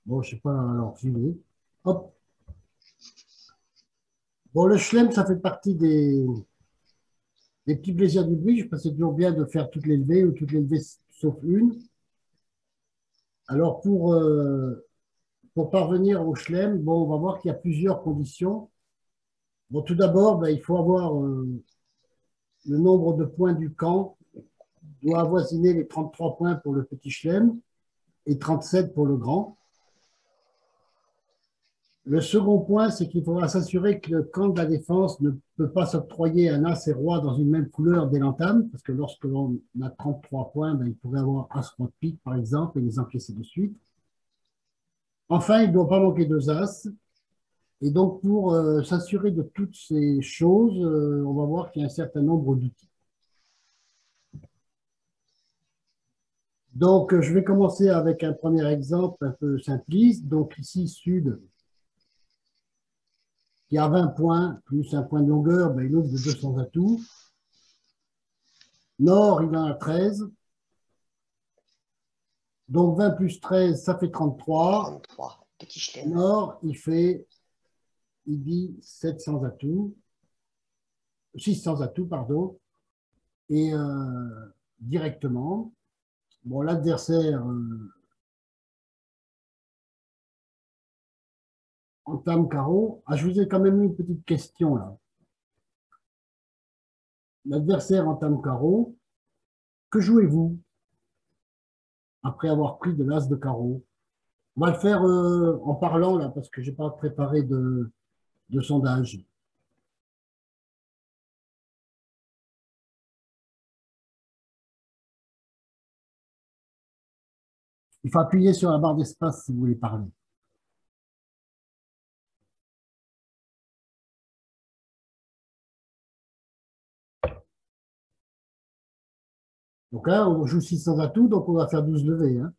Bon, je sais pas, alors j'y vais. Hop. Bon, le chelem, ça fait partie des petits plaisirs du bridge, parce que c'est toujours bien de faire toutes les levées ou toutes les levées sauf une. Alors, pour parvenir au chelem, bon, on va voir qu'il y a plusieurs conditions. Bon, tout d'abord, ben, il faut avoir le nombre de points du camp doit avoisiner les 33 points pour le petit chelem et 37 pour le grand. Le second point, c'est qu'il faudra s'assurer que le camp de la défense ne peut pas s'octroyer un as et roi dans une même couleur dès l'entame, parce que lorsque l'on a 33 points, ben, il pourrait avoir as roi de pique, par exemple, et les encaisser de suite. Enfin, il ne doit pas manquer deux as. Et donc, pour s'assurer de toutes ces choses, on va voir qu'il y a un certain nombre d'outils. Donc, je vais commencer avec un premier exemple un peu simpliste. Donc, ici, Sud, qui a 20 points, plus un point de longueur, ben, il ouvre de 200 atouts. Nord, il en a 13. Donc, 20 plus 13, ça fait 33. 33, petit chelem. Nord, il dit 700 atouts. 600 atouts, pardon. Et directement, bon, l'adversaire entame carreau. Ah, je vous ai quand même mis une petite question là. L'adversaire entame carreau. Que jouez-vous après avoir pris de l'as de carreau? On va le faire en parlant là, parce que je n'ai pas préparé de sondage. Il faut appuyer sur la barre d'espace si vous voulez parler. Donc là, on joue 600 atouts, donc on va faire 12 levées. Hein.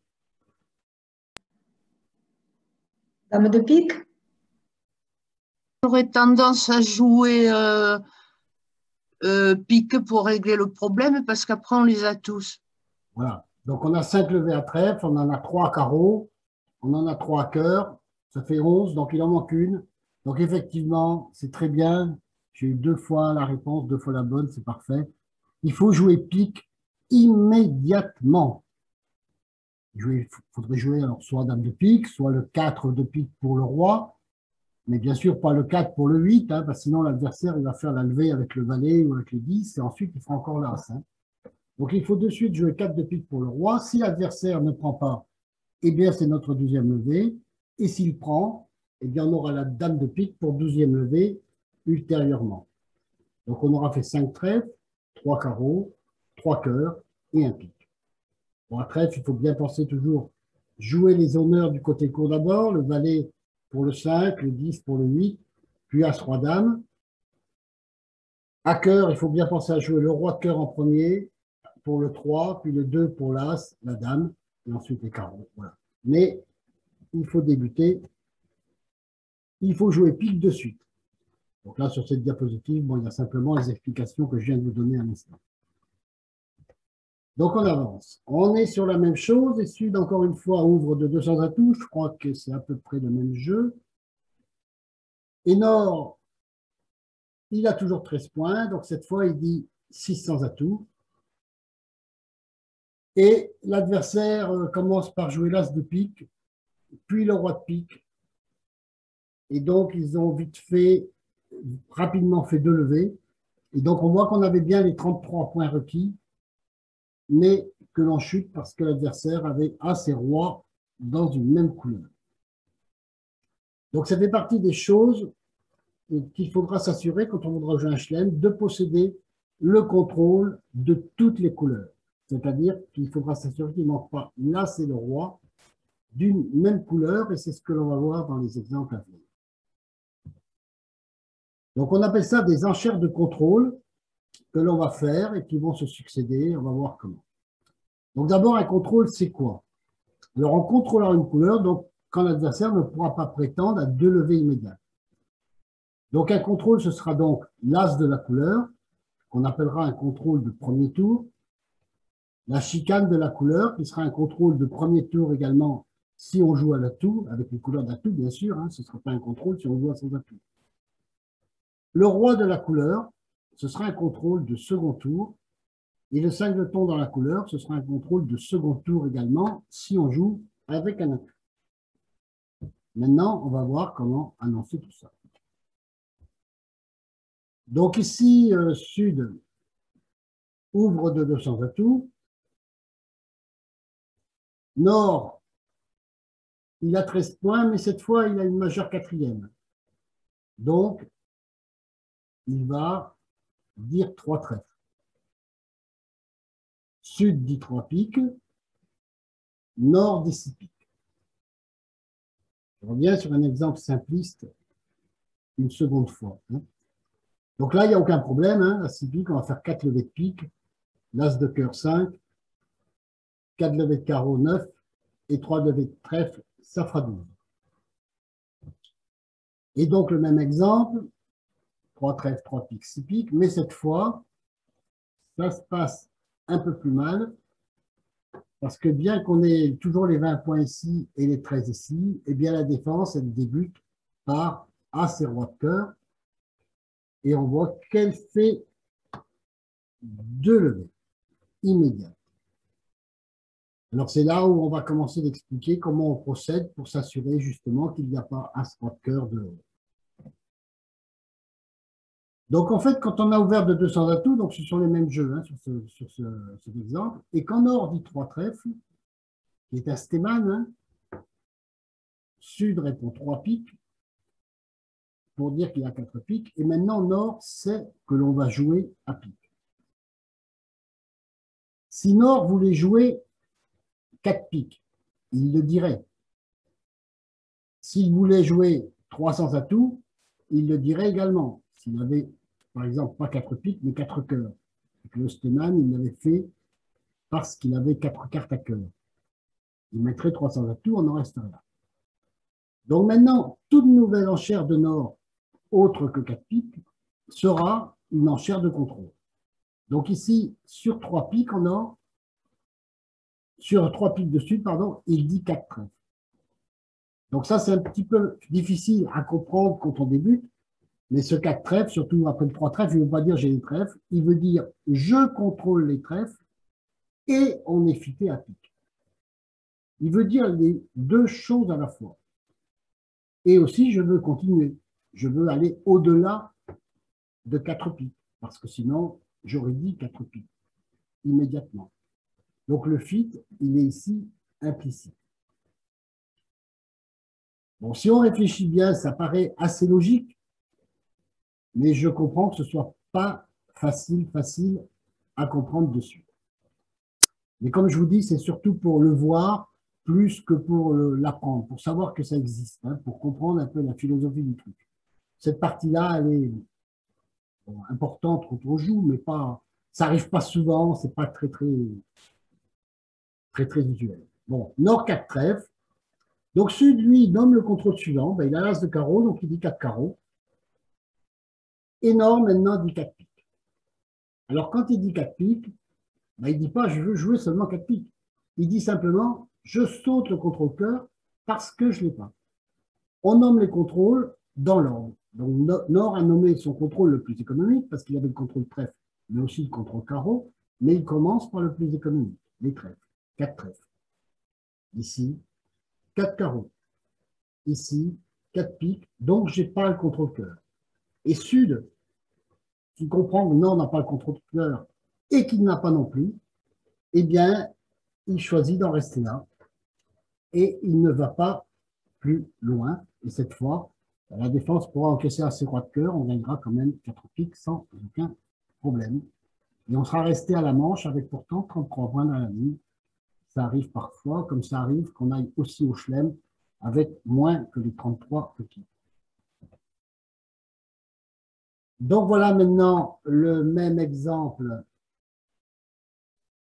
Dame de pique. J'aurais tendance à jouer pique pour régler le problème parce qu'après on les a tous. Voilà. Donc on a 5 levées à trèfle, on en a 3 à carreau, on en a 3 à cœur, ça fait 11, donc il en manque une. Donc effectivement, c'est très bien. J'ai eu 2 fois la réponse, 2 fois la bonne, c'est parfait. Il faut jouer pique immédiatement. Il faudrait jouer alors, soit dame de pique, soit le 4 de pique pour le roi, mais bien sûr pas le 4 pour le 8, hein, parce que sinon l'adversaire il va faire la levée avec le valet ou avec le 10, et ensuite il fera encore l'as. Hein. Donc il faut de suite jouer 4 de pique pour le roi. Si l'adversaire ne prend pas, eh bien c'est notre 12e levée, et s'il prend, eh bien on aura la dame de pique pour 12e levée ultérieurement. Donc on aura fait 5 trèfles, 3 carreaux, 3 cœurs et un pique. Bon, à trèfle, il faut bien penser toujours jouer les honneurs du côté court d'abord, le valet pour le 5, le 10 pour le 8, puis as roi dame. À cœur, il faut bien penser à jouer le roi de cœur en premier, pour le 3, puis le 2 pour l'as, la dame, et ensuite les carreaux. Voilà. Mais il faut débuter, il faut jouer pique de suite. Donc là, sur cette diapositive, bon, il y a simplement les explications que je viens de vous donner à l'instant. Donc on avance. On est sur la même chose, et Sud, encore une fois, ouvre de 200 atouts. Je crois que c'est à peu près le même jeu. Et Nord, il a toujours 13 points, donc cette fois, il dit 600 atouts. Et l'adversaire commence par jouer l'as de pique, puis le roi de pique. Et donc, ils ont rapidement fait 2 levées. Et donc, on voit qu'on avait bien les 33 points requis, mais que l'on chute parce que l'adversaire avait as et roi dans une même couleur. Donc, ça fait partie des choses qu'il faudra s'assurer quand on voudra jouer un chelem, de posséder le contrôle de toutes les couleurs. C'est-à-dire qu'il faudra s'assurer qu'il ne manque pas l'as et le roi d'une même couleur, et c'est ce que l'on va voir dans les exemples à venir. Donc, on appelle ça des enchères de contrôle que l'on va faire et qui vont se succéder. On va voir comment. Donc, d'abord, un contrôle, c'est quoi? Alors, en contrôlant une couleur, donc, quand l'adversaire ne pourra pas prétendre à 2 levées immédiates. Donc, un contrôle, ce sera donc l'as de la couleur, qu'on appellera un contrôle de premier tour. La chicane de la couleur, qui sera un contrôle de premier tour également, Si on joue à l'atout, avec les couleurs d'atout, bien sûr, hein, ce ne sera pas un contrôle si on joue à sans atout. Le roi de la couleur, ce sera un contrôle de second tour. Et le singleton dans la couleur, ce sera un contrôle de second tour également, si on joue avec un atout. Maintenant, on va voir comment annoncer tout ça. Donc ici, Sud ouvre de 200 atouts. Nord, il a 13 points, mais cette fois, il a une majeure quatrième. Donc, il va dire 3 trèfles. Sud dit 3 piques. Nord dit 6 piques. Je reviens sur un exemple simpliste une seconde fois. Hein. Donc là, il n'y a aucun problème. Hein. À 6 piques, on va faire 4 levées de pique. L'as de cœur 5. 4 levées de carreau 9. Et 3 levées de trèfle, ça fera 12. Et donc, le même exemple. 3 trèfles, 3 piques, 6 piques. Mais cette fois, ça se passe un peu plus mal. Parce que bien qu'on ait toujours les 20 points ici et les 13 ici, eh bien la défense, elle débute par As et Roi de cœur. Et on voit qu'elle fait 2 levées immédiates. Alors c'est là où on va commencer d'expliquer comment on procède pour s'assurer justement qu'il n'y a pas As, Roi de cœur de haut. Donc en fait, quand on a ouvert de 200 atouts, donc ce sont les mêmes jeux hein, sur cet exemple, et quand Nord dit 3 trèfles, qui est un stéman, hein, Sud répond 3 piques, pour dire qu'il a 4 piques, et maintenant Nord sait que l'on va jouer à pique. Si Nord voulait jouer 4 piques, il le dirait. S'il voulait jouer 300 atouts, il le dirait également. S'il avait, par exemple, pas 4 piques, mais 4 cœurs. Le stéman, il l'avait fait parce qu'il avait 4 cartes à cœur. Il mettrait 300 atouts, on en resterait là. Donc maintenant, toute nouvelle enchère de Nord, autre que 4 piques, sera une enchère de contrôle. Donc ici, sur 3 piques en or, sur 3 piques de Sud, pardon, il dit 4 trèfles. Donc ça, c'est un petit peu difficile à comprendre quand on débute, mais ce 4 trèfles, surtout après le 3 trèfles, il ne veut pas dire j'ai les trèfles, il veut dire je contrôle les trèfles et on est fité à pique. Il veut dire les deux choses à la fois. Et aussi, je veux continuer. Je veux aller au-delà de 4 piques, parce que sinon, j'aurais dit 4 piques immédiatement. Donc le fit, il est ici implicite. Bon, si on réfléchit bien, ça paraît assez logique, mais je comprends que ce ne soit pas facile à comprendre dessus. Mais comme je vous dis, c'est surtout pour le voir plus que pour l'apprendre, pour savoir que ça existe, hein, pour comprendre un peu la philosophie du truc. Cette partie-là, elle est importante quand on joue, mais pas, ça n'arrive pas souvent, c'est pas très visuel. Bon, Nord 4 trèfles. Donc Sud, lui, nomme le contrôle suivant. Ben, il a l'as de carreau, donc il dit 4 carreaux. Et Nord, maintenant, dit 4 piques. Alors, quand il dit 4 piques, ben, il ne dit pas je veux jouer seulement 4 piques. Il dit simplement je saute le contrôle cœur parce que je ne l'ai pas. On nomme les contrôles dans l'ordre. Donc, Nord a nommé son contrôle le plus économique parce qu'il avait le contrôle trèfle, mais aussi le contrôle carreau, mais il commence par le plus économique, les trèfles. 4 trèfles. Ici, 4 carreaux. Ici, 4 piques, donc je n'ai pas le contrôle cœur. Et Sud, qui comprend que Nord n'a pas le contrôle cœur et qu'il n'a pas non plus, eh bien, il choisit d'en rester là et il ne va pas plus loin. Et cette fois, la défense pourra encaisser assez Roi de cœur, on gagnera quand même 4 piques sans aucun problème. Et on sera resté à la manche avec pourtant 33 points dans la ligne. Ça arrive parfois, comme ça arrive qu'on aille aussi au chelem avec moins que les 33 petits. Donc voilà maintenant le même exemple,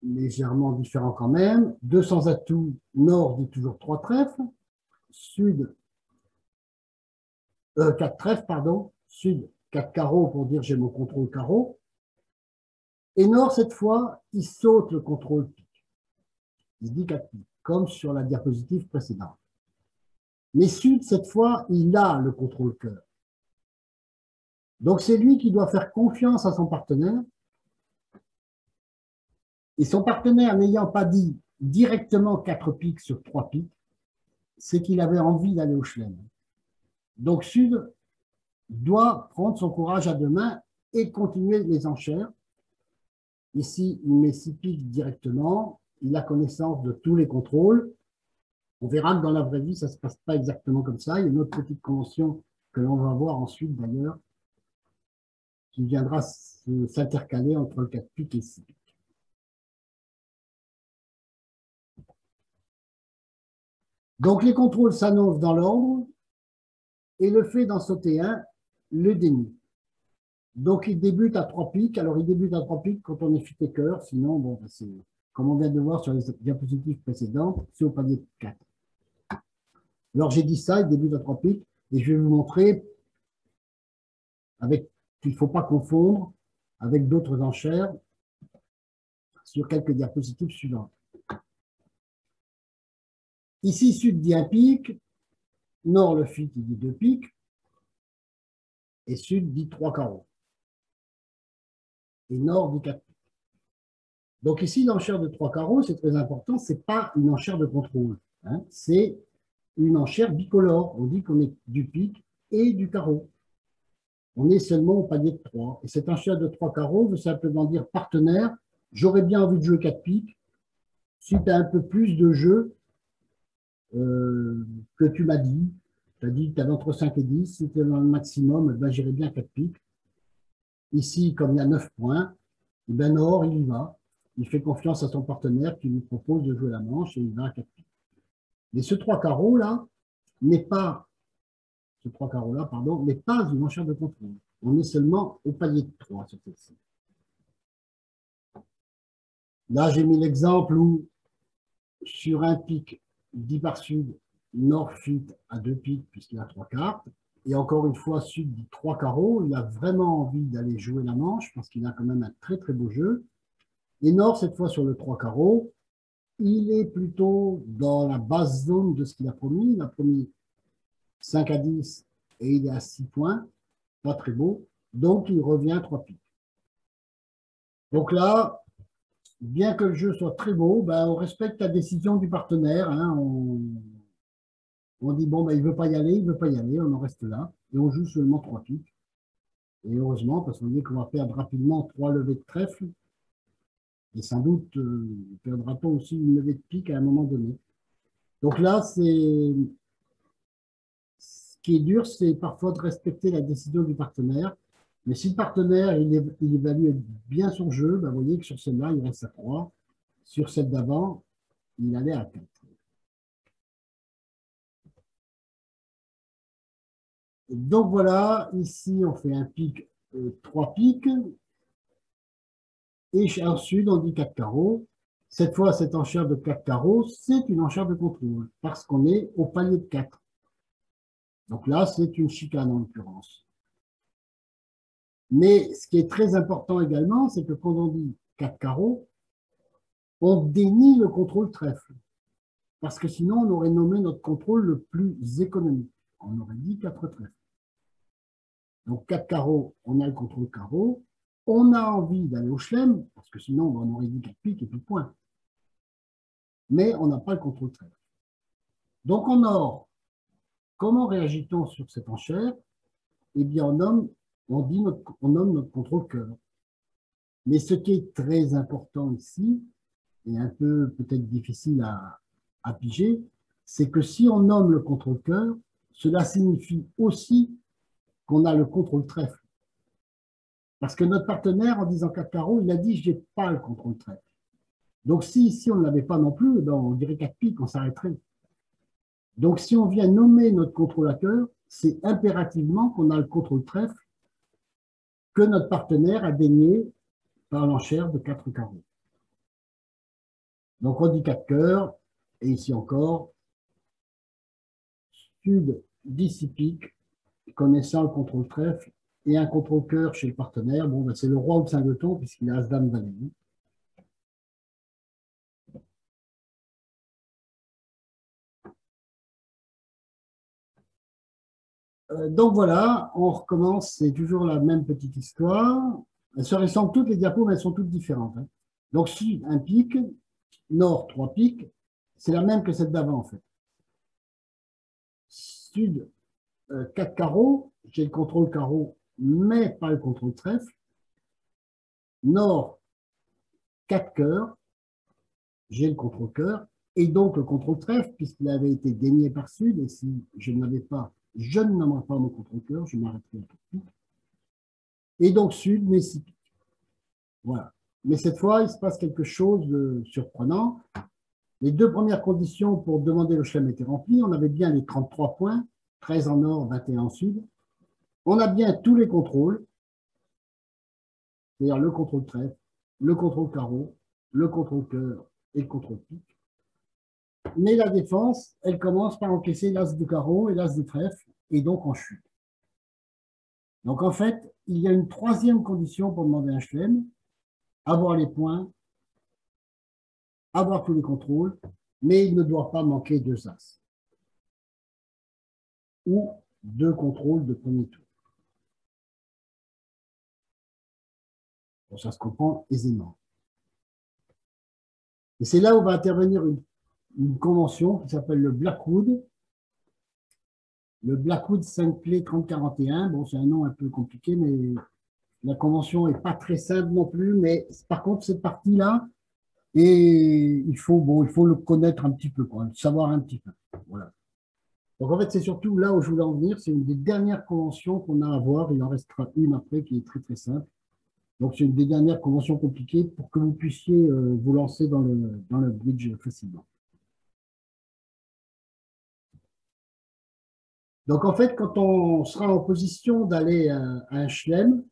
légèrement différent quand même. 200 atouts, Nord dit toujours 3 trèfles, Sud, 4 trèfles, pardon, Sud, 4 carreaux pour dire j'ai mon contrôle carreau. Et Nord, cette fois, il saute le contrôle pique. Il dit 4 piques, comme sur la diapositive précédente. Mais Sud, cette fois, il a le contrôle cœur. Donc, c'est lui qui doit faire confiance à son partenaire. Et son partenaire n'ayant pas dit directement 4 piques sur 3 piques, c'est qu'il avait envie d'aller au chelem. Donc, Sud doit prendre son courage à deux mains et continuer les enchères. Ici, il met 6 piques directement. Il a connaissance de tous les contrôles. On verra que dans la vraie vie, ça ne se passe pas exactement comme ça. Il y a une autre petite convention que l'on va voir ensuite, d'ailleurs, qui viendra s'intercaler entre le 4 piques et 6 piques. Donc, les contrôles s'annoncent dans l'ordre et le fait d'en sauter un le dénie. Donc, il débute à 3 piques. Alors, il débute à 3 piques quand on est fit et cœur. Sinon, bon, c'est comme on vient de voir sur les diapositives précédentes, c'est au palier de 4. Alors, j'ai dit ça, il débute à 3 piques. Et je vais vous montrer qu'il ne faut pas confondre avec d'autres enchères sur quelques diapositives suivantes. Ici, Sud dit un pique. Nord, le fit, il dit 2 piques. Et Sud dit 3 carreaux. Et Nord dit 4 piques. Donc ici, l'enchère de 3 carreaux, c'est très important, ce n'est pas une enchère de contrôle. Hein, c'est une enchère bicolore. On dit qu'on est du pique et du carreau. On est seulement au palier de 3. Et cette enchère de 3 carreaux veut simplement dire partenaire, j'aurais bien envie de jouer 4 piques. Si tu as un peu plus de jeu que tu m'as dit, tu as dit que tu avais entre 5 et 10, si tu es dans le maximum, ben, j'irais bien 4 piques. Ici, comme il y a 9 points, et ben Nord, il y va. Il fait confiance à son partenaire qui lui propose de jouer la manche et il va à 4 piques. Mais ce 3 carreaux-là n'est pas, n'est pas une enchère de contrôle. On est seulement au palier de 3 sur celle-ci. Là, j'ai mis l'exemple où, sur un pic 10 par Sud, Nord fit à 2 piques puisqu'il a 3 cartes. Et encore une fois, Sud dit 3 carreaux. Il a vraiment envie d'aller jouer la manche parce qu'il a quand même un très très beau jeu. Et Nord, cette fois sur le 3 carreaux, il est plutôt dans la basse zone de ce qu'il a promis. Il a promis 5 à 10 et il est à 6 points. Pas très beau. Donc, il revient 3 piques. Donc là, bien que le jeu soit très beau, ben, on respecte la décision du partenaire. Hein, on dit, bon, ben, il ne veut pas y aller, il ne veut pas y aller, on en reste là. Et on joue seulement 3 piques. Et heureusement, parce qu'on dit qu'on va perdre rapidement 3 levées de trèfle. Et sans doute, perdra-t-on aussi une levée de pique à un moment donné. Donc là, ce qui est dur, c'est parfois de respecter la décision du partenaire. Mais si le partenaire il évalue bien son jeu, ben, vous voyez que sur celle-là, il reste à 3. Sur celle d'avant, il allait à 4. Donc voilà, ici, on fait un pique, 3 piques. Et ensuite, on dit 4 carreaux. Cette fois, cette enchère de 4 carreaux, c'est une enchère de contrôle parce qu'on est au palier de 4. Donc là, c'est une chicane en l'occurrence. Mais ce qui est très important également, c'est que quand on dit 4 carreaux, on dénie le contrôle trèfle. Parce que sinon, on aurait nommé notre contrôle le plus économique. On aurait dit 4 trèfles. Donc 4 carreaux, on a le contrôle carreau. On a envie d'aller au chelem, parce que sinon, on aurait dit 4 piques et puis point. Mais on n'a pas le contrôle trèfle. Donc en or, comment réagit-on sur cette enchère? Eh bien, on nomme notre contrôle cœur. Mais ce qui est très important ici, et un peu peut-être difficile à piger, c'est que si on nomme le contrôle cœur, cela signifie aussi qu'on a le contrôle trèfle. Parce que notre partenaire, en disant 4 carreaux, il a dit je n'ai pas le contrôle trèfle. Donc si ici on ne l'avait pas non plus, ben, on dirait 4 piques, on s'arrêterait. Donc si on vient nommer notre contrôle à cœur, c'est impérativement qu'on a le contrôle trèfle que notre partenaire a daigné par l'enchère de 4 carreaux. Donc on dit 4 cœurs, et ici encore, Sud dit 6 piques, connaissant le contrôle trèfle, et un contrôle cœur chez le partenaire, bon, ben, c'est le roi ou le 5 de ton, puisqu'il a As-Dame valet. Donc voilà, on recommence, c'est toujours la même petite histoire. Elles se ressemblent toutes les diapos, mais elles sont toutes différentes, hein. Donc sud, un pic, nord, 3 pics, c'est la même que celle d'avant en fait. Sud, 4 carreaux, j'ai le contrôle carreau, mais pas le contrôle trèfle. Nord, 4 cœurs, j'ai le contrôle cœur, et donc le contrôle trèfle, puisqu'il avait été gagné par sud, et si je n'avais pas, je ne nommerai pas mon contrôle cœur, je m'arrêterai à 4 pics. Et donc sud, mais 6 pics. Voilà. Mais cette fois, il se passe quelque chose de surprenant. Les deux premières conditions pour demander le chelem étaient remplies. On avait bien les 33 points, 13 en nord, 21 en sud. On a bien tous les contrôles, c'est-à-dire le contrôle trèfle, le contrôle carreau, le contrôle cœur et le contrôle pique. Mais la défense, elle commence par encaisser l'as de carreau et l'as de trèfle, et donc en chute. Donc en fait, il y a une troisième condition pour demander un chelem, avoir les points, avoir tous les contrôles, mais il ne doit pas manquer 2 as ou 2 contrôles de premier tour. Bon, ça se comprend aisément. Et c'est là où va intervenir une convention qui s'appelle le Blackwood. Le Blackwood 5 clés 3041. Bon, c'est un nom un peu compliqué, mais la convention n'est pas très simple non plus. Mais par contre, cette partie-là, et il faut le connaître un petit peu, quoi, le savoir un petit peu. Voilà. Donc en fait, c'est surtout là où je voulais en venir. C'est une des dernières conventions qu'on a à voir. Il en restera une après qui est très très simple. Donc c'est une des dernières conventions compliquées pour que vous puissiez vous lancer dans le bridge facilement. Donc en fait, quand on sera en position d'aller à un chelem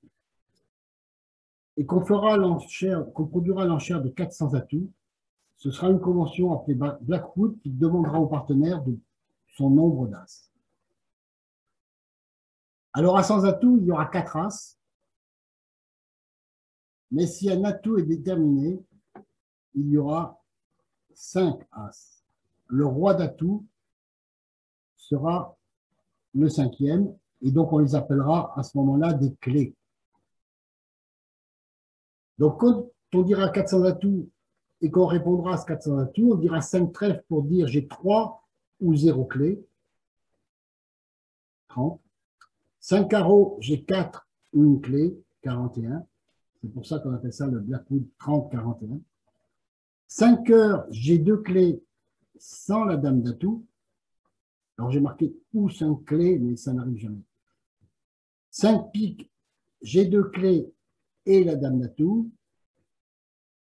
et qu'on produira l'enchère de 400 atouts, ce sera une convention appelée Blackwood qui demandera au partenaire de son nombre d'as. Alors à 100 atouts, il y aura 4 as, mais si un atout est déterminé, il y aura 5 as. Le roi d'atout sera le 5e, et donc on les appellera à ce moment-là des clés. Donc quand on dira 400 atouts et qu'on répondra à ce 400 atouts, on dira 5 trèfles pour dire j'ai 3 ou 0 clés, 30. 5 carreaux, j'ai 4 ou une clé, 41. C'est pour ça qu'on appelle ça le Blackwood 30-41. 5 cœurs, j'ai 2 clés sans la dame d'atout. Alors j'ai marqué ou 5 clés, mais ça n'arrive jamais. 5 piques, j'ai 2 clés et la dame d'atout.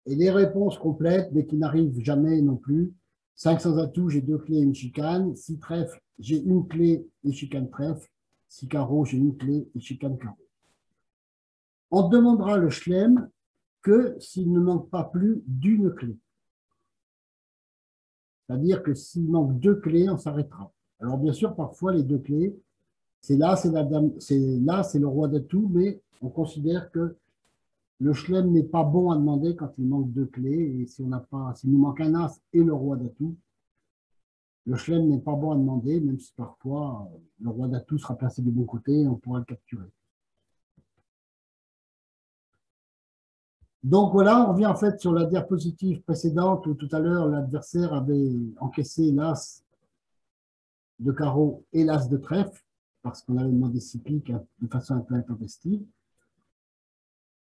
Et les réponses complètes, mais qui n'arrivent jamais non plus. 500 atouts, j'ai 2 clés et une chicane. 6 trèfles, j'ai une clé et chicane trèfle. 6 carreaux, j'ai une clé et chicane carreau. On demandera le chelem que s'il ne manque pas plus d'une clé. C'est-à-dire que s'il manque 2 clés, on s'arrêtera. Alors bien sûr, parfois les 2 clés, c'est là, c'est la dame, c'est là, c'est le roi d'atout, mais on considère que le chelem n'est pas bon à demander quand il manque 2 clés, et si on n'a pas, s'il nous manque un as et le roi d'atout, le chelem n'est pas bon à demander, même si parfois le roi d'atout sera placé du bon côté et on pourra le capturer. Donc voilà, on revient en fait sur la diapositive précédente où tout à l'heure l'adversaire avait encaissé l'as de carreau et l'as de trèfle, parce qu'on avait demandé 6 piques de façon un peu intempestive.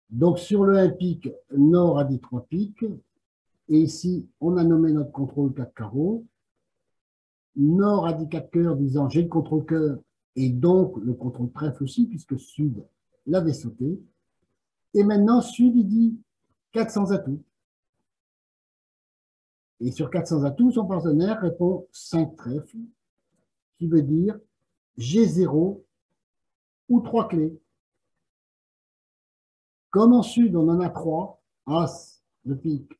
Donc sur le 1 pique, Nord a dit 3 piques, et ici on a nommé notre contrôle 4 carreaux. Nord a dit 4 cœurs, disant j'ai le contrôle cœur, et donc le contrôle trèfle aussi, puisque Sud l'avait sauté. Et maintenant, Sud, il dit 400 atouts. Et sur 400 atouts, son partenaire répond 5 trèfles, qui veut dire j'ai 0 ou 3 clés. Comme en Sud, on en a 3, As de pique,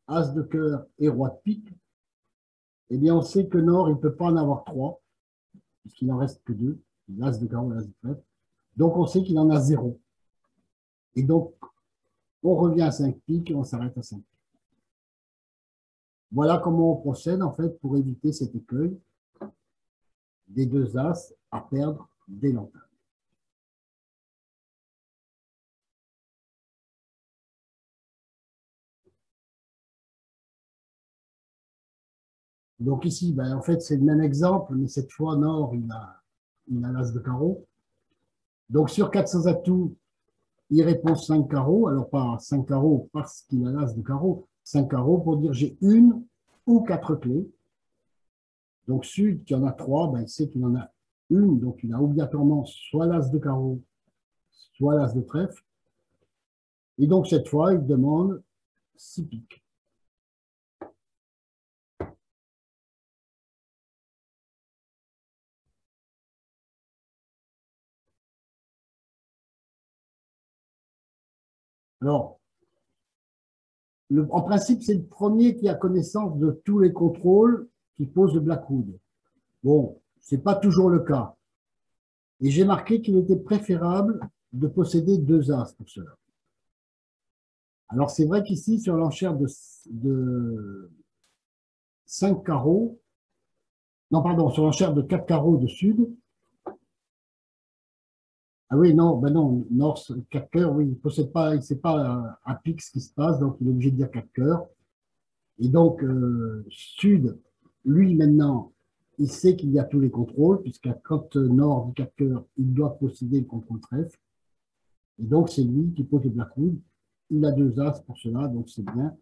As de cœur et Roi de pique, eh bien, on sait que Nord, il ne peut pas en avoir 3, puisqu'il n'en reste que 2, l'As de carreau et l'As de trèfle. Donc, on sait qu'il en a 0. Et donc, on revient à 5 piques et on s'arrête à 5 piques. Voilà comment on procède, en fait, pour éviter cet écueil des 2 As à perdre d'élampin. Donc ici, ben, en fait, c'est le même exemple, mais cette fois, Nord, il a l'as de carreau. Donc sur 400 atouts, il répond 5 carreaux. Alors pas 5 carreaux parce qu'il a l'as de carreau, 5 carreaux pour dire j'ai une ou 4 clés. Donc Sud, qui en a 3, ben, il sait qu'il en a une, donc il a obligatoirement soit l'as de carreau, soit l'as de trèfle. Et donc cette fois, il demande 6 piques. Alors, en principe, c'est le premier qui a connaissance de tous les contrôles qui posent le Blackwood. Bon, ce n'est pas toujours le cas. Et j'ai marqué qu'il était préférable de posséder 2 as pour cela. Alors, c'est vrai qu'ici, sur l'enchère de 5 carreaux, non, pardon, sur l'enchère de 4 carreaux de Sud, ah oui, non, ben non, Nord, 4 cœurs, oui, il ne possède pas, il ne sait pas à pique ce qui se passe, donc il est obligé de dire 4 cœurs. Et donc, Sud, lui, maintenant, il sait qu'il y a tous les contrôles, puisque quand Nord dit 4 cœurs, il doit posséder le contrôle trèfle. Et donc, c'est lui qui pose le Blackwood. Il a 2 as pour cela, donc c'est bien.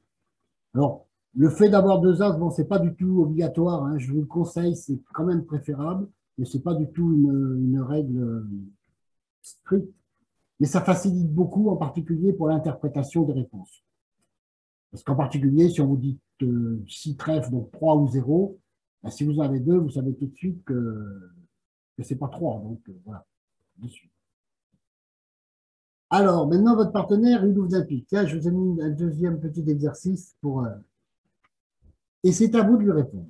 Alors, le fait d'avoir 2 as, bon, c'est pas du tout obligatoire, hein, je vous le conseille, c'est quand même préférable, mais c'est pas du tout une règle stricte. Mais ça facilite beaucoup, en particulier pour l'interprétation des réponses. Parce qu'en particulier, si on vous dit 6 trèfles, donc 3 ou 0, ben, si vous en avez 2, vous savez tout de suite que ce n'est pas 3. Donc, voilà, de suite. Alors, maintenant, votre partenaire, il ouvre un pic. Là, je vous ai mis un deuxième petit exercice pour... et c'est à vous de lui répondre.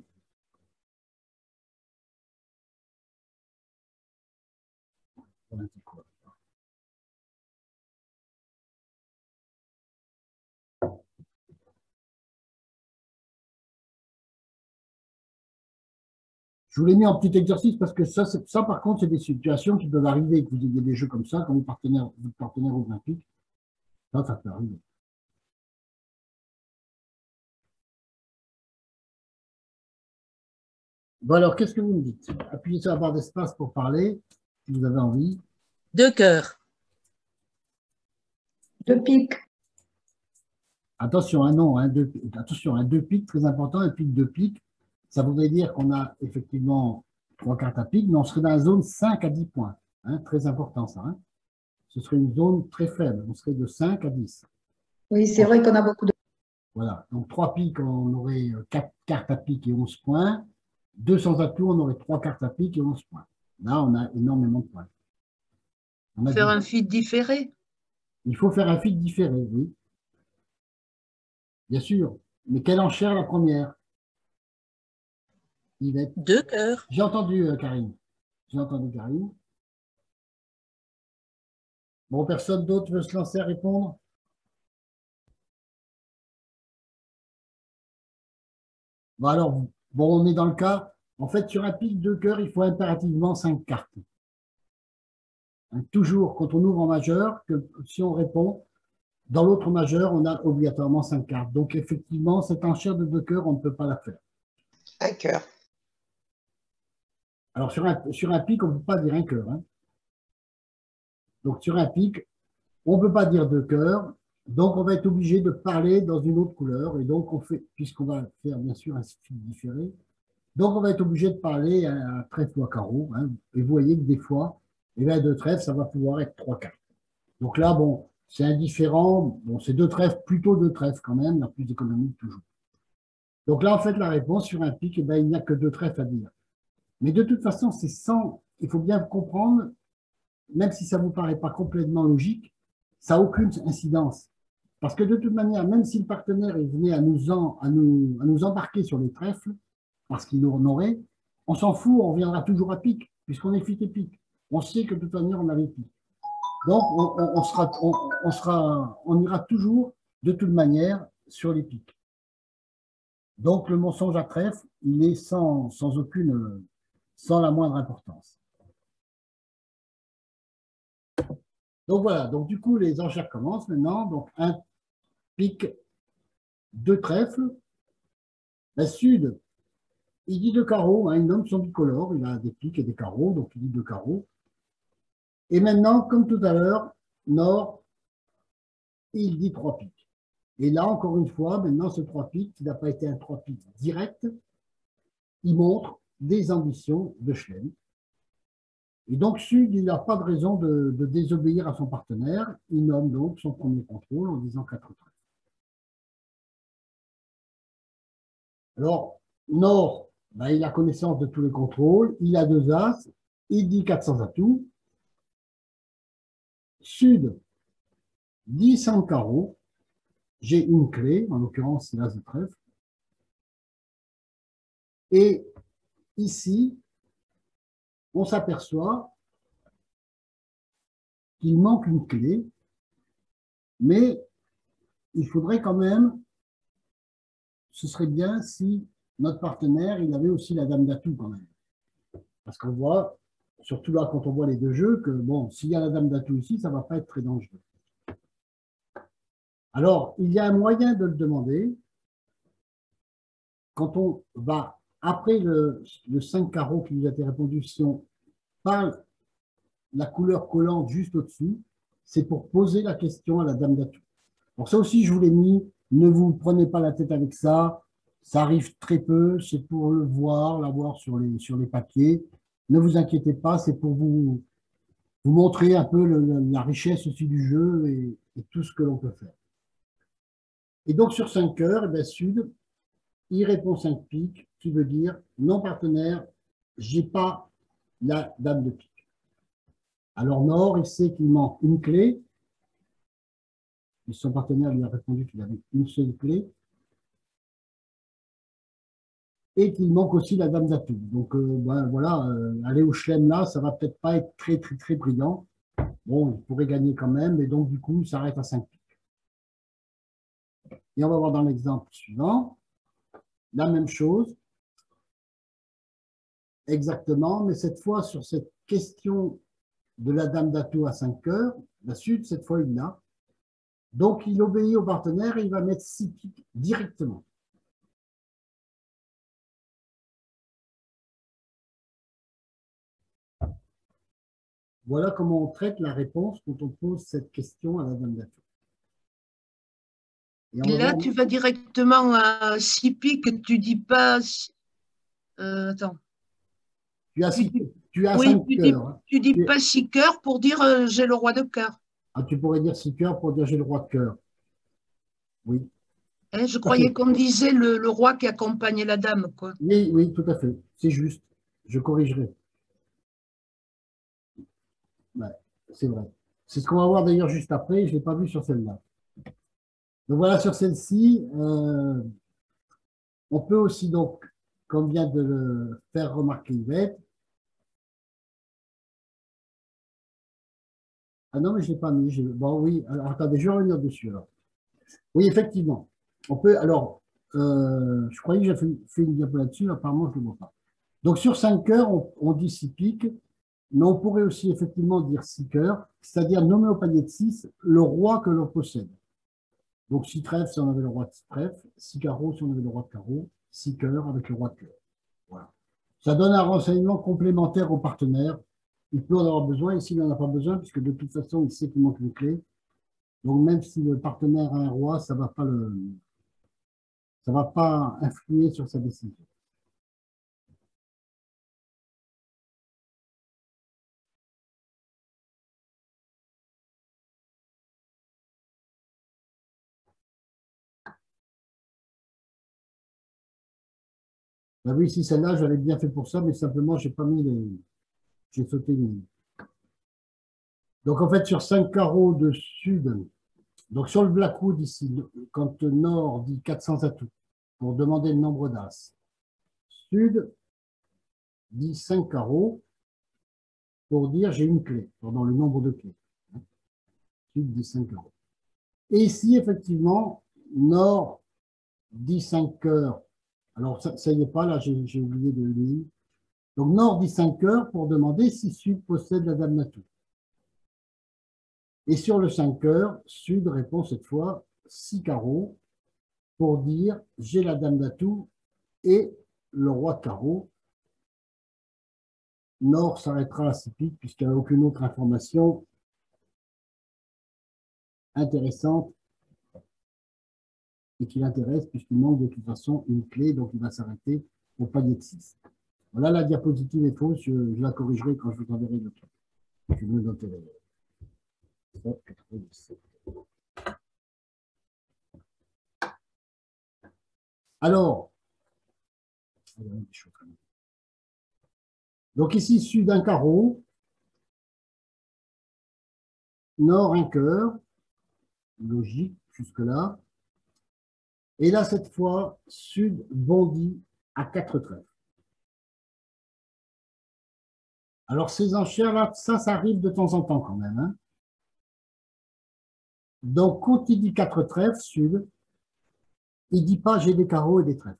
Je vous l'ai mis en petit exercice parce que ça, par contre, c'est des situations qui peuvent arriver, que vous ayez des jeux comme ça, quand votre partenaire ouvre un pic. Ça peut arriver. Bon, alors, qu'est-ce que vous me dites? Appuyez sur la barre d'espace pour parler, si vous avez envie. 2 cœurs. 2 piques. Attention, non, attention, 2 piques, très important, un pic 2 piques. Ça voudrait dire qu'on a effectivement 3 cartes à pique, mais on serait dans la zone 5 à 10 points. Hein, très important, ça. Hein. Ce serait une zone très faible. On serait de 5 à 10. Oui, c'est vrai qu'on a beaucoup de... Voilà. Donc, 3 piques, on aurait 4 cartes à pique et 11 points. 200 atouts, on aurait 3 cartes à pique et 11 points. Là, on a énormément de points. Faire un feed différé. Il faut faire un feed différé, oui. Bien sûr. Mais quelle enchère la première? Yvette. 2 cœurs. J'ai entendu, Karine. J'ai entendu, Karine. Bon, personne d'autre veut se lancer à répondre? Bon, alors, bon, on est dans le cas. En fait, sur un pic 2 cœurs, il faut impérativement 5 cartes. Hein, toujours, quand on ouvre en majeur, que si on répond, dans l'autre majeur, on a obligatoirement 5 cartes. Donc, effectivement, cette enchère de 2 cœurs, on ne peut pas la faire. Un cœur. Alors, sur un pic, on ne peut pas dire un cœur. Hein. Donc, sur un pic, on ne peut pas dire 2 cœurs. Donc, on va être obligé de parler dans une autre couleur. Et donc, puisqu'on va faire, bien sûr, un fil différé, donc on va être obligé de parler à un trèfle ou à carreau. Hein. Et vous voyez que des fois, eh bien, 2 trèfles, ça va pouvoir être 3 cartes. Donc là, bon, c'est indifférent. Bon, c'est 2 trèfles, plutôt 2 trèfles quand même. Il y a plus d'économie toujours. Donc là, en fait, la réponse sur un pic, eh bien, il n'y a que 2 trèfles à dire. Mais de toute façon, c'est sans. Il faut bien comprendre, même si ça ne vous paraît pas complètement logique, ça n'a aucune incidence. Parce que de toute manière, même si le partenaire venait à nous embarquer sur les trèfles, parce qu'il nous en aurait, on s'en fout, on reviendra toujours à pic, puisqu'on est fit et pic. On sait que de toute manière, on avait pic. Donc, on ira toujours, de toute manière, sur les pics. Donc, le mensonge à trèfle, il est sans la moindre importance. Donc voilà, donc du coup, les enchères commencent maintenant. Donc un pique, deux trèfles. La Sud, il dit deux carreaux, hein, il nomme son bicolore, il a des piques et des carreaux, donc il dit deux carreaux. Et maintenant, comme tout à l'heure, Nord, il dit trois piques. Et là, encore une fois, maintenant, ce trois piques, qui n'a pas été un trois piques direct, il montre des ambitions de Schlem. Et donc, Sud, il n'a pas de raison de désobéir à son partenaire. Il nomme donc son premier contrôle en disant 4 trèfles. Alors, Nord, ben, il a connaissance de tous les contrôles, il a deux as, il dit 400 atouts. Sud, dit 100 carreaux, j'ai une clé, en l'occurrence, c'est l'as de trèfle. Et ici, on s'aperçoit qu'il manque une clé, mais il faudrait quand même, ce serait bien si notre partenaire, il avait aussi la dame d'atout quand même. Parce qu'on voit, surtout là, quand on voit les deux jeux, que bon, s'il y a la dame d'atout ici, ça ne va pas être très dangereux. Alors, il y a un moyen de le demander. Quand on va, après le 5 carreaux qui nous a été répondu, si on parle la couleur collante juste au-dessus, c'est pour poser la question à la dame d'atout. Pour ça aussi, je vous l'ai mis, ne vous prenez pas la tête avec ça, ça arrive très peu, c'est pour le voir, l'avoir sur les papiers. Ne vous inquiétez pas, c'est pour vous montrer un peu la richesse aussi du jeu et tout ce que l'on peut faire. Et donc, sur 5 cœurs, eh bien, Sud, il répond 5 piques, qui veut dire non partenaire, j'ai pas la dame de pique. Alors, Nord, il sait qu'il manque une clé. Et son partenaire lui a répondu qu'il avait une seule clé. Et qu'il manque aussi la dame d'atout. Donc, ben, voilà, aller au chelem là, ça va peut-être pas être très, très, très brillant. Bon, il pourrait gagner quand même, mais donc, du coup, il s'arrête à 5 piques. Et on va voir dans l'exemple suivant, la même chose, exactement, mais cette fois, sur cette question de la dame d'atout à 5 cœurs, la Sud, cette fois, il l'a. Donc, il obéit au partenaire et il va mettre 6 piques directement. Voilà comment on traite la réponse quand on pose cette question à la dame d'atout. Et là, tu vas directement à 6 piques, tu dis pas. Attends. Tu as 5 oui, cœurs. Tu dis pas 6 cœurs pour dire j'ai le roi de cœur. Ah, tu pourrais dire 6 cœurs pour dire j'ai le roi de cœur. Oui. Hein, je croyais qu'on disait le roi qui accompagnait la dame, quoi. Oui, oui, tout à fait. C'est juste. Je corrigerai. Ouais, c'est vrai. C'est ce qu'on va voir d'ailleurs juste après. Je ne l'ai pas vu sur celle-là. Donc voilà, sur celle-ci, on peut aussi, donc, comme vient de le faire remarquer Yvette. Ah non, mais je ne l'ai pas mis. Bon, oui, alors attendez, je vais revenir dessus alors. Oui, effectivement. On peut, alors, je croyais que j'avais fait une diapo là-dessus, apparemment, je ne le vois pas. Donc, sur 5 cœurs, on dit 6 piques, mais on pourrait aussi effectivement dire 6 cœurs, c'est-à-dire nommer au panier de 6 le roi que l'on possède. Donc, 6 trèfles si on avait le roi de trèfle, 6 carreaux si on avait le roi de carreau, 6 cœurs avec le roi de cœur. Voilà. Ça donne un renseignement complémentaire au partenaire. Il peut en avoir besoin, ici il n'en a pas besoin, puisque de toute façon, il sait qu'il manque une clé. Donc, même si le partenaire a un roi, ça ne va pas influer sur sa décision. Ben oui, si celle-là, j'avais bien fait pour ça, mais simplement, j'ai pas mis les. J'ai sauté les lignes. Donc, en fait, sur 5 carreaux de sud, donc sur le Blackwood ici, quand Nord dit 400 atouts, pour demander le nombre d'as, Sud dit 5 carreaux pour dire j'ai une clé, pendant le nombre de clés. Sud dit 5 carreaux. Et ici, effectivement, Nord dit 5 cœurs. Alors, ça y est pas, là, j'ai oublié de le lire. Donc, Nord dit 5 cœurs pour demander si Sud possède la dame d'atout. Et sur le 5 cœurs, Sud répond cette fois 6 carreaux pour dire j'ai la dame d'atout et le roi de carreau. Nord s'arrêtera à 6 piques puisqu'il n'y a aucune autre information intéressante et qui l'intéresse puisqu'il manque de toute façon une clé, donc il va s'arrêter au palier de 6. Voilà, la diapositive est fausse, je la corrigerai quand je vous enverrai le truc. Je vais me noter les 97. Alors, donc ici, Sud un carreau, Nord un cœur, logique jusque-là. Et là, cette fois, Sud bondit à 4 trèfles. Alors, ces enchères, là, ça arrive de temps en temps quand même. Hein. Donc, quand il dit 4 trèfles, Sud, il ne dit pas j'ai des carreaux et des trèfles.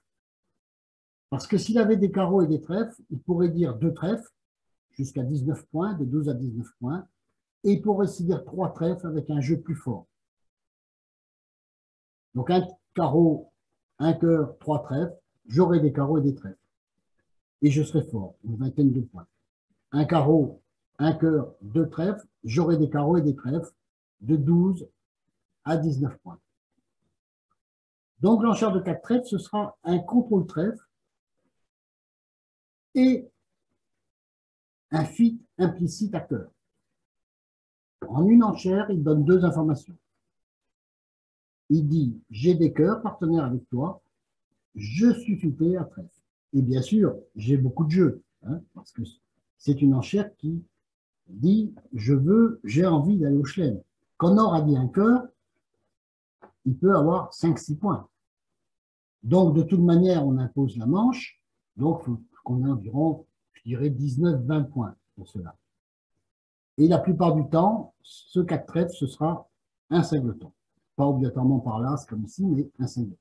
Parce que s'il avait des carreaux et des trèfles, il pourrait dire 2 trèfles, jusqu'à 19 points, de 12 à 19 points, et il pourrait aussi dire 3 trèfles avec un jeu plus fort. Donc, un carreau, un cœur, 3 trèfles, j'aurai des carreaux et des trèfles. Et je serai fort, une vingtaine de points. Un carreau, un cœur, 2 trèfles, j'aurai des carreaux et des trèfles de 12 à 19 points. Donc, l'enchère de 4 trèfles, ce sera un contrôle trèfle et un fit implicite à cœur. En une enchère, il donne 2 informations. Il dit, j'ai des cœurs partenaires avec toi, je suis fité à trèfle. Et bien sûr, j'ai beaucoup de jeux, hein, parce que c'est une enchère qui dit, j'ai envie d'aller au chelem. Quand Nord a dit un cœur, il peut avoir 5-6 points. Donc, de toute manière, on impose la manche, donc il faut qu'on ait environ, je dirais, 19-20 points pour cela. Et la plupart du temps, ce 4 trèfles, ce sera un singleton. Pas obligatoirement par là, c'est comme ici, mais un singleton.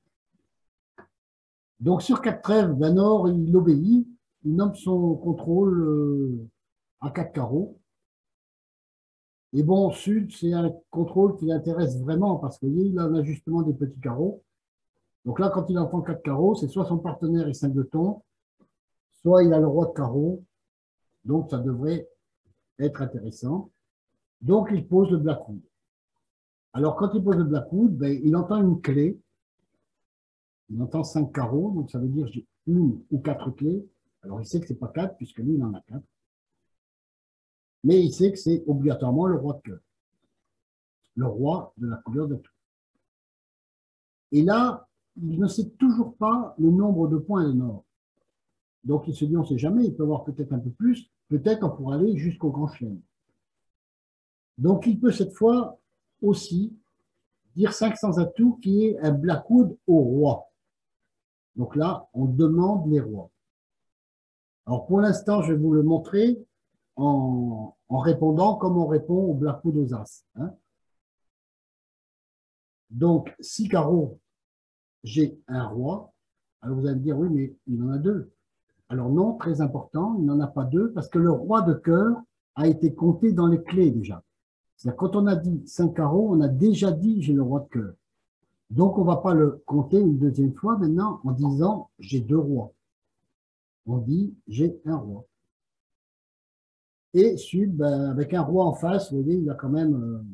Donc, sur 4 trèfles, ben Nord, il obéit, il nomme son contrôle à 4 carreaux. Et bon, Sud, c'est un contrôle qui l'intéresse vraiment, parce que vous voyez, il a un ajustement des petits carreaux. Donc là, quand il entend 4 carreaux, c'est soit son partenaire est singleton, soit il a le roi de carreau. Donc, ça devrait être intéressant. Donc, il pose le blackwood. Alors, quand il pose le blackwood, ben, il entend une clé. Il entend 5 carreaux, donc ça veut dire j'ai 1 ou 4 clés. Alors, il sait que ce n'est pas 4, puisque lui, il en a 4. Mais il sait que c'est obligatoirement le roi de cœur. Le roi de la couleur de tout. Et là, il ne sait toujours pas le nombre de points de Nord. Donc, il se dit, on ne sait jamais, il peut avoir peut-être un peu plus, peut-être on pourra aller jusqu'au grand chelem. Donc, il peut cette fois aussi dire 5 sans atout qui est un blackwood au roi. Donc là, on demande les rois. Alors, pour l'instant, je vais vous le montrer en répondant comme on répond au blackwood aux as. Hein. Donc, 6 carreaux, j'ai un roi. Alors, vous allez me dire, oui, mais il en a 2. Alors non, très important, il n'en a pas 2 parce que le roi de cœur a été compté dans les clés déjà. C'est-à-dire quand on a dit 5 carreaux, on a déjà dit j'ai le roi de cœur. Donc on ne va pas le compter une deuxième fois maintenant en disant j'ai 2 rois. On dit j'ai un roi. Et Sud, ben, avec un roi en face, vous voyez, il a quand même,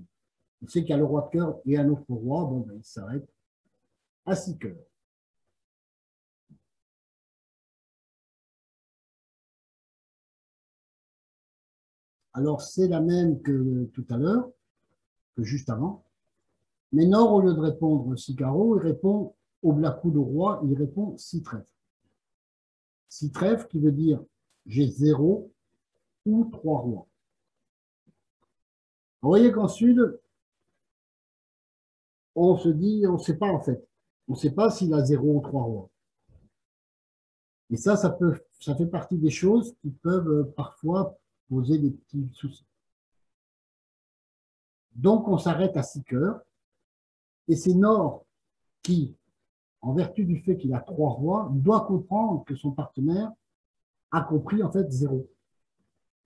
il sait qu'il y a le roi de cœur et un autre roi, bon ben, il s'arrête à 6 cœurs. Alors c'est la même que tout à l'heure, que juste avant. Mais Nord, au lieu de répondre 6 carreaux, il répond au blackwood au roi, il répond 6 trèfles. 6 trèfles qui veut dire j'ai 0 ou 3 rois. Vous voyez qu'en Sud, on se dit, on ne sait pas en fait. On ne sait pas s'il a 0 ou 3 rois. Et ça fait partie des choses qui peuvent parfois poser des petits soucis. Donc, on s'arrête à 6 cœurs. Et c'est Nord qui, en vertu du fait qu'il a 3 rois, doit comprendre que son partenaire a compris en fait 0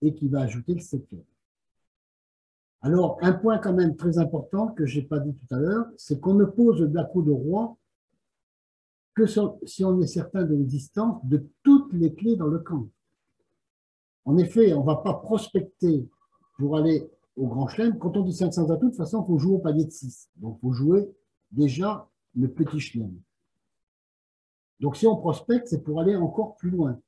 et qui va ajouter le 7e. Alors, un point quand même très important que je n'ai pas dit tout à l'heure, c'est qu'on ne pose le Black de roi que si on est certain de l'existence de toutes les clés dans le camp. En effet, on ne va pas prospecter pour aller au Grand Chelem. Quand on dit 500 atouts, de toute façon, il faut jouer au palier de 6. Donc, il faut jouer déjà le petit Chelem. Donc, si on prospecte, c'est pour aller encore plus loin.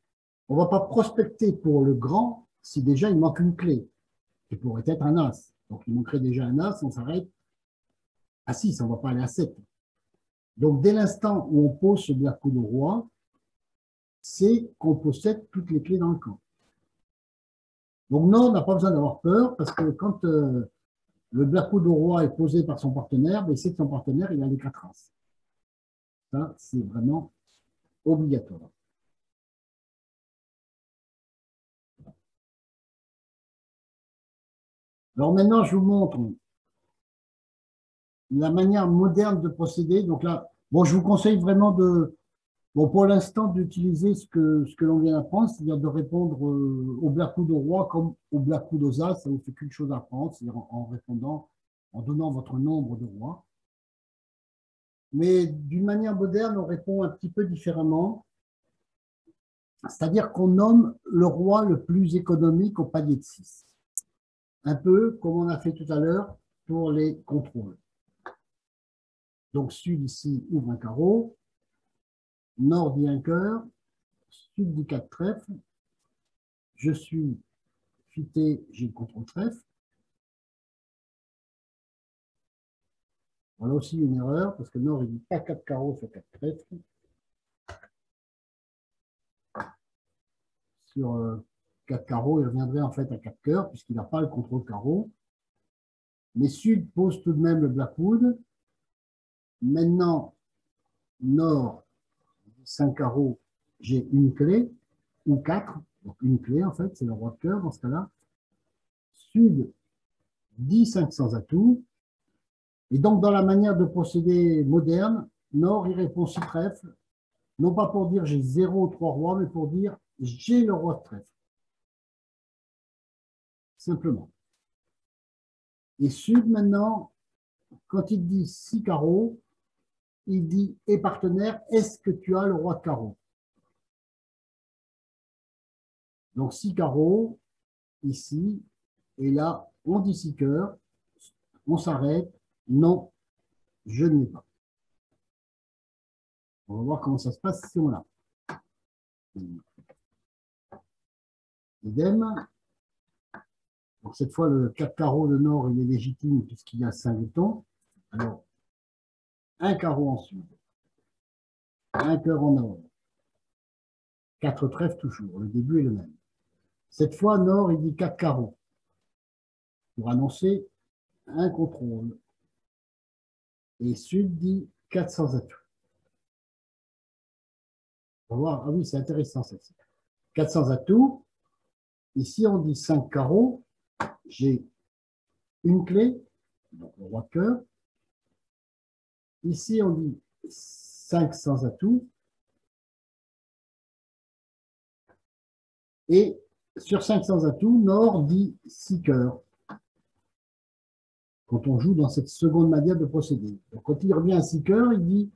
On ne va pas prospecter pour le grand si déjà il manque une clé, qui pourrait être un as. Donc, il manquerait déjà un as, on s'arrête à 6, on ne va pas aller à 7. Donc, dès l'instant où on pose ce Black de roi, c'est qu'on possède toutes les clés dans le camp. Donc, non, on n'a pas besoin d'avoir peur, parce que quand le Black de roi est posé par son partenaire, ben, c'est que son partenaire, il a les 4 as. Ça, c'est vraiment obligatoire. Alors maintenant, je vous montre la manière moderne de procéder. Donc là, bon, je vous conseille vraiment pour l'instant, d'utiliser ce que l'on vient d'apprendre, c'est-à-dire de répondre au Black de roi comme au Black aux as. Ça vous fait qu'une chose à apprendre, c'est-à-dire en répondant, en donnant votre nombre de rois. Mais d'une manière moderne, on répond un petit peu différemment. C'est-à-dire qu'on nomme le roi le plus économique au palier de 6. Un peu comme on a fait tout à l'heure pour les contrôles. Donc, sud ici ouvre un carreau, nord dit un cœur, sud dit 4 trèfles, je suis fité, j'ai le contrôle trèfle. Voilà aussi une erreur, parce que nord il dit pas 4 carreaux sur 4 trèfles. Sur 4 carreaux, il reviendrait en fait à 4 cœurs, puisqu'il n'a pas le contrôle carreau. Mais sud pose tout de même le Blackwood. Maintenant, nord, 5 carreaux, j'ai une clé, ou 4, donc une clé en fait, c'est le roi de cœur dans ce cas-là. Sud, 10 500 atouts. Et donc, dans la manière de procéder moderne, nord, il répond 6 trèfles, non pas pour dire j'ai 0 ou 3 rois, mais pour dire j'ai le roi de trèfle. Simplement. Et sud, maintenant, quand il dit 6 carreaux, il dit et partenaire, est-ce que tu as le roi de carreau? Donc 6 carreaux, ici, et là, on dit 6 cœurs, on s'arrête, non, je ne l'ai pas. On va voir comment ça se passe si on l'a. Idem. Donc cette fois, le 4 carreaux de nord, il est légitime puisqu'il y a 5 jetons. Alors, un carreau en sud, un cœur en nord, 4 trèfles toujours, le début est le même. Cette fois, nord, il dit 4 carreaux pour annoncer un contrôle. Et sud dit 400 atouts. On va voir, ah oui, c'est intéressant celle-ci. 400 atouts. Ici, on dit 5 carreaux. J'ai une clé, donc le roi de cœur. Ici, on dit 500 atouts. Et sur 500 atouts, nord dit 6 cœurs. Quand on joue dans cette seconde manière de procéder. Donc, quand il revient à 6 cœurs, il dit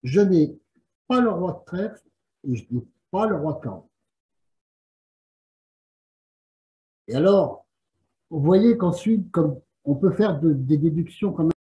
je n'ai pas le roi de trèfle et je n'ai pas le roi de carreau. Et alors, vous voyez qu'ensuite, comme on peut faire des déductions quand même.